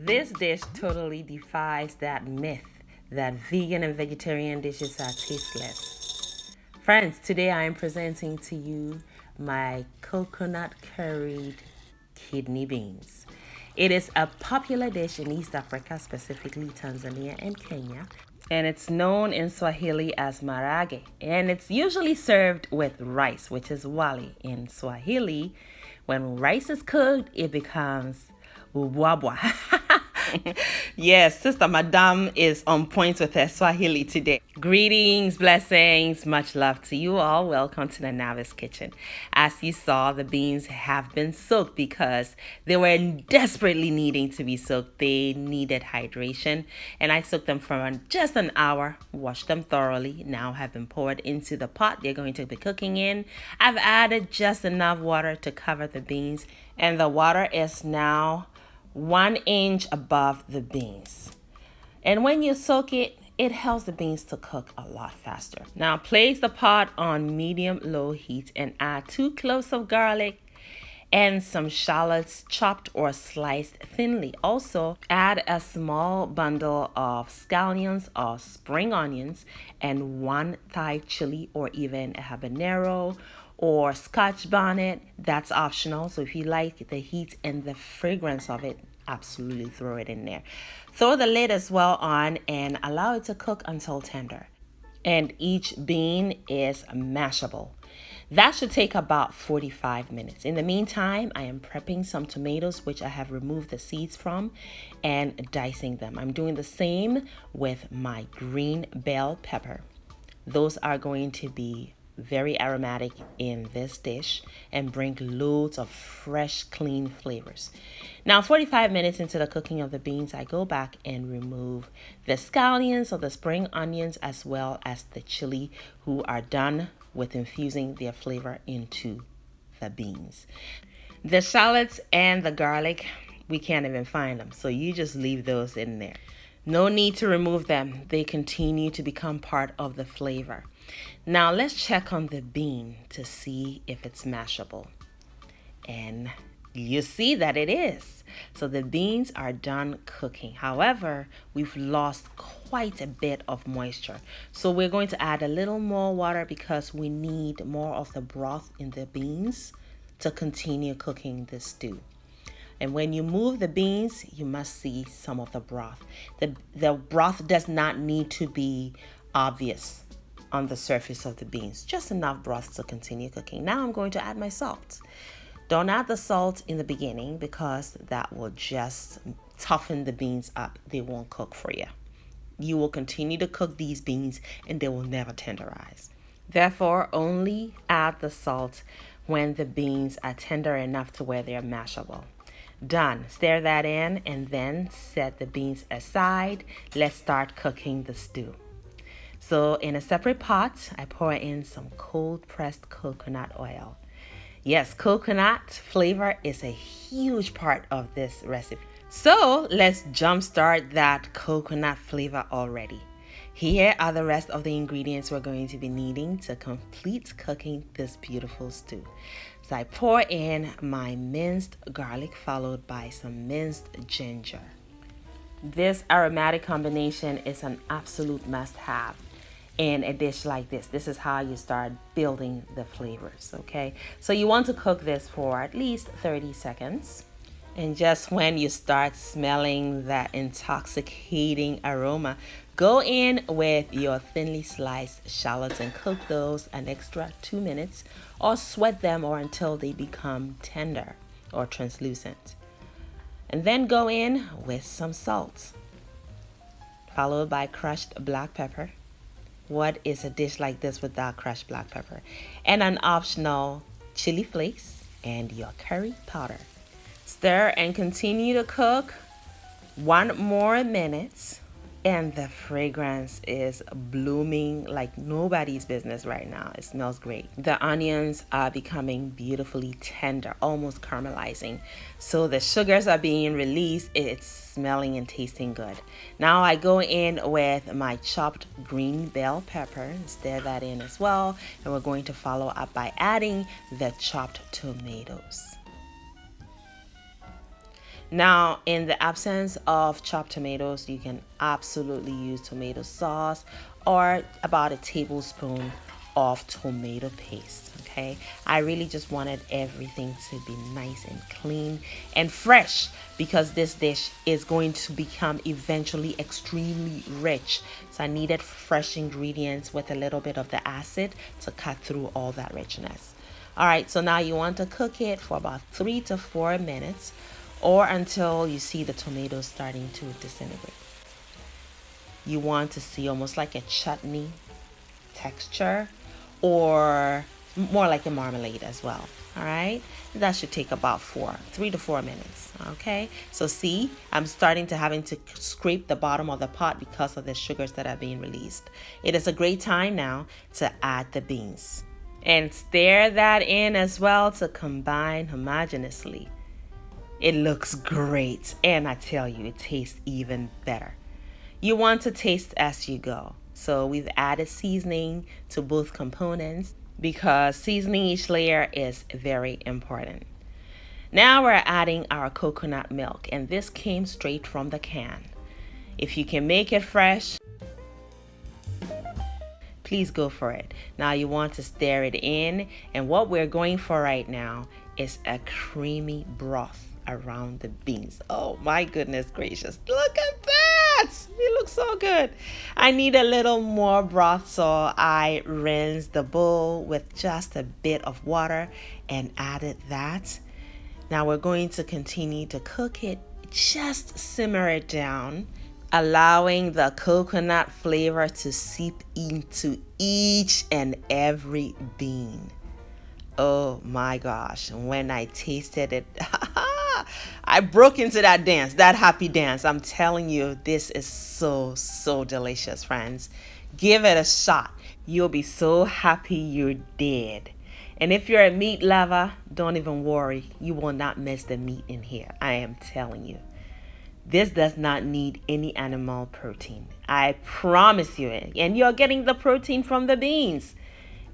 This dish totally defies that myth that vegan and vegetarian dishes are tasteless. Friends, today I am presenting to you my coconut curried kidney beans. It is a popular dish in East Africa, specifically Tanzania and Kenya, and it's known in Swahili as marage. And it's usually served with rice, which is wali in Swahili. When rice is cooked, it becomes ubwabwa. Yes, Sister Madame is on point with her Swahili today. Greetings, blessings, much love to you all. Welcome to the Novice Kitchen. As you saw, the beans have been soaked because they were desperately needing to be soaked. They needed hydration, and I soaked them for just an hour, washed them thoroughly. Now have been poured into the pot they're going to be cooking in. I've added just enough water to cover the beans, and the water is now 1 inch above the beans. And when you soak it, it helps the beans to cook a lot faster. Now place the pot on medium-low heat and add 2 cloves of garlic and some shallots chopped or sliced thinly. Also add a small bundle of scallions or spring onions and 1 Thai chili or even a habanero or Scotch bonnet. That's optional. So if you like the heat and the fragrance of it, absolutely throw it in there. Throw the lid as well on and allow it to cook until tender. And each bean is mashable. That should take about 45 minutes. In the meantime, I am prepping some tomatoes, which I have removed the seeds from, and dicing them. I'm doing the same with my green bell pepper. Those are going to be very aromatic in this dish and bring loads of fresh, clean flavors. Now, 45 minutes into the cooking of the beans, I go back and remove the scallions or the spring onions as well as the chili, who are done with infusing their flavor into the beans. The shallots and the garlic, we can't even find them, so you just leave those in there. No need to remove them. They continue to become part of the flavor. Now let's check on the bean to see if it's mashable. And you see that it is. So the beans are done cooking. However, we've lost quite a bit of moisture. So we're going to add a little more water because we need more of the broth in the beans to continue cooking the stew. And when you move the beans, you must see some of the broth. The broth does not need to be obvious on the surface of the beans. Just enough broth to continue cooking. Now I'm going to add my salt. Don't add the salt in the beginning because that will just toughen the beans up. They won't cook for you. You will continue to cook these beans and they will never tenderize. Therefore, only add the salt when the beans are tender enough to where they're mashable. Done. Stir that in and then set the beans aside. Let's start cooking the stew. So in a separate pot, I pour in some cold pressed coconut oil. Yes, coconut flavor is a huge part of this recipe. So let's jumpstart that coconut flavor already. Here are the rest of the ingredients we're going to be needing to complete cooking this beautiful stew. So I pour in my minced garlic followed by some minced ginger. This aromatic combination is an absolute must-have in a dish like this. This is how you start building the flavors, okay? So you want to cook this for at least 30 seconds. And just when you start smelling that intoxicating aroma, go in with your thinly sliced shallots and cook those an extra 2 minutes or sweat them or until they become tender or translucent. And then go in with some salt, followed by crushed black pepper. What is a dish like this without crushed black pepper? And an optional chili flakes and your curry powder. Stir and continue to cook 1 more minute. And the fragrance is blooming like nobody's business right now. It smells great. The onions are becoming beautifully tender, almost caramelizing. So the sugars are being released. It's smelling and tasting good. Now I go in with my chopped green bell pepper and stir that in as well. And we're going to follow up by adding the chopped tomatoes. Now, in the absence of chopped tomatoes, you can absolutely use tomato sauce or about a tablespoon of tomato paste. Okay, I really just wanted everything to be nice and clean and fresh because this dish is going to become eventually extremely rich. So I needed fresh ingredients with a little bit of the acid to cut through all that richness. All right, so now you want to cook it for about 3 to 4 minutes or until you see the tomatoes starting to disintegrate. You want to see almost like a chutney texture or more like a marmalade as well. All right, that should take about 3 to 4 minutes. Okay, so see, I'm starting to having to scrape the bottom of the pot because of the sugars that are being released. It is a great time now to add the beans and stir that in as well to combine homogeneously. It looks great, and I tell you, it tastes even better. You want to taste as you go. So we've added seasoning to both components because seasoning each layer is very important. Now we're adding our coconut milk, and this came straight from the can. If you can make it fresh, please go for it. Now you want to stir it in, and what we're going for right now is a creamy broth around the beans. Oh my goodness gracious, look at that! It looks so good. I need a little more broth, so I rinsed the bowl with just a bit of water and added that. Now we're going to continue to cook it, just simmer it down, allowing the coconut flavor to seep into each and every bean. Oh my gosh, when I tasted it, I broke into that dance, that happy dance. I'm telling you, this is so delicious, friends. Give it a shot. You'll be so happy you did. And if you're a meat lover, don't even worry. You will not miss the meat in here. I am telling you. This does not need any animal protein. I promise you it. And you're getting the protein from the beans.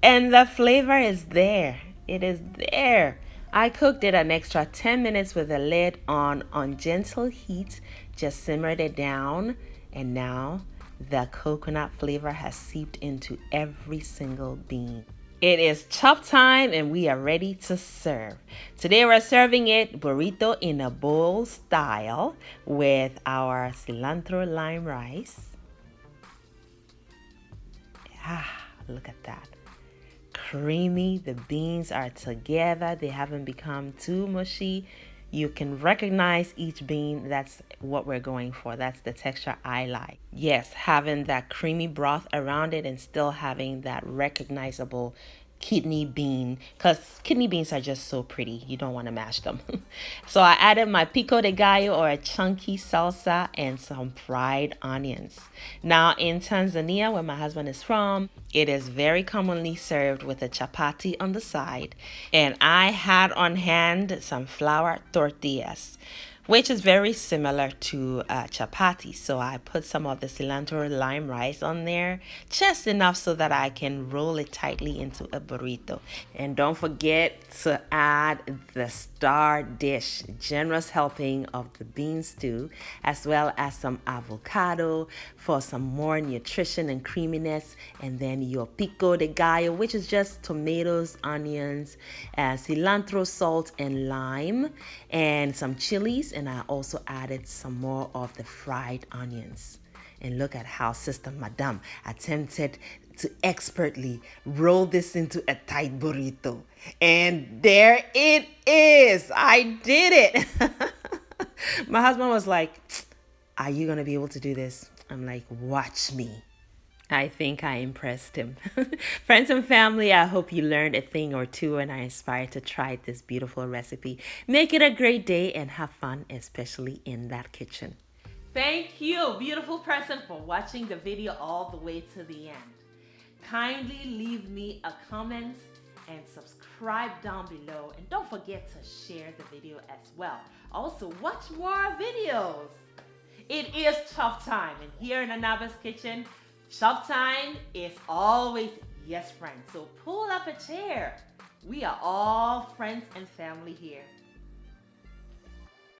And the flavor is there. It is there. I cooked it an extra 10 minutes with the lid on gentle heat. Just simmered it down. And now the coconut flavor has seeped into every single bean. It is chop time and we are ready to serve. Today we're serving it burrito in a bowl style with our cilantro lime rice. Look at that. Creamy, the beans are together, they haven't become too mushy. You can recognize each bean. That's what we're going for. That's the texture I like. Yes, having that creamy broth around it and still having that recognizable kidney bean, because kidney beans are just so pretty. You don't want to mash them. So I added my pico de gallo or a chunky salsa and some fried onions. Now in Tanzania, where my husband is from, it is very commonly served with a chapati on the side. And I had on hand some flour tortillas, which is very similar to chapati. So I put some of the cilantro lime rice on there, just enough so that I can roll it tightly into a burrito. And don't forget to add the star dish, generous helping of the bean stew, as well as some avocado for some more nutrition and creaminess. And then your pico de gallo, which is just tomatoes, onions, cilantro, salt, and lime, and some chilies. And I also added some more of the fried onions. And look at how Sister Madame attempted to expertly roll this into a tight burrito. And there it is. I did it. My husband was like, "Are you going to be able to do this?" I'm like, "Watch me." I think I impressed him. Friends and family, I hope you learned a thing or two and are inspired to try this beautiful recipe. Make it a great day and have fun, especially in that kitchen. Thank you, beautiful person, for watching the video all the way to the end. Kindly leave me a comment and subscribe down below. And don't forget to share the video as well. Also, watch more videos. It is chop time, and here in Anaba's kitchen, chop time is always yes, friends. So pull up a chair. We are all friends and family here.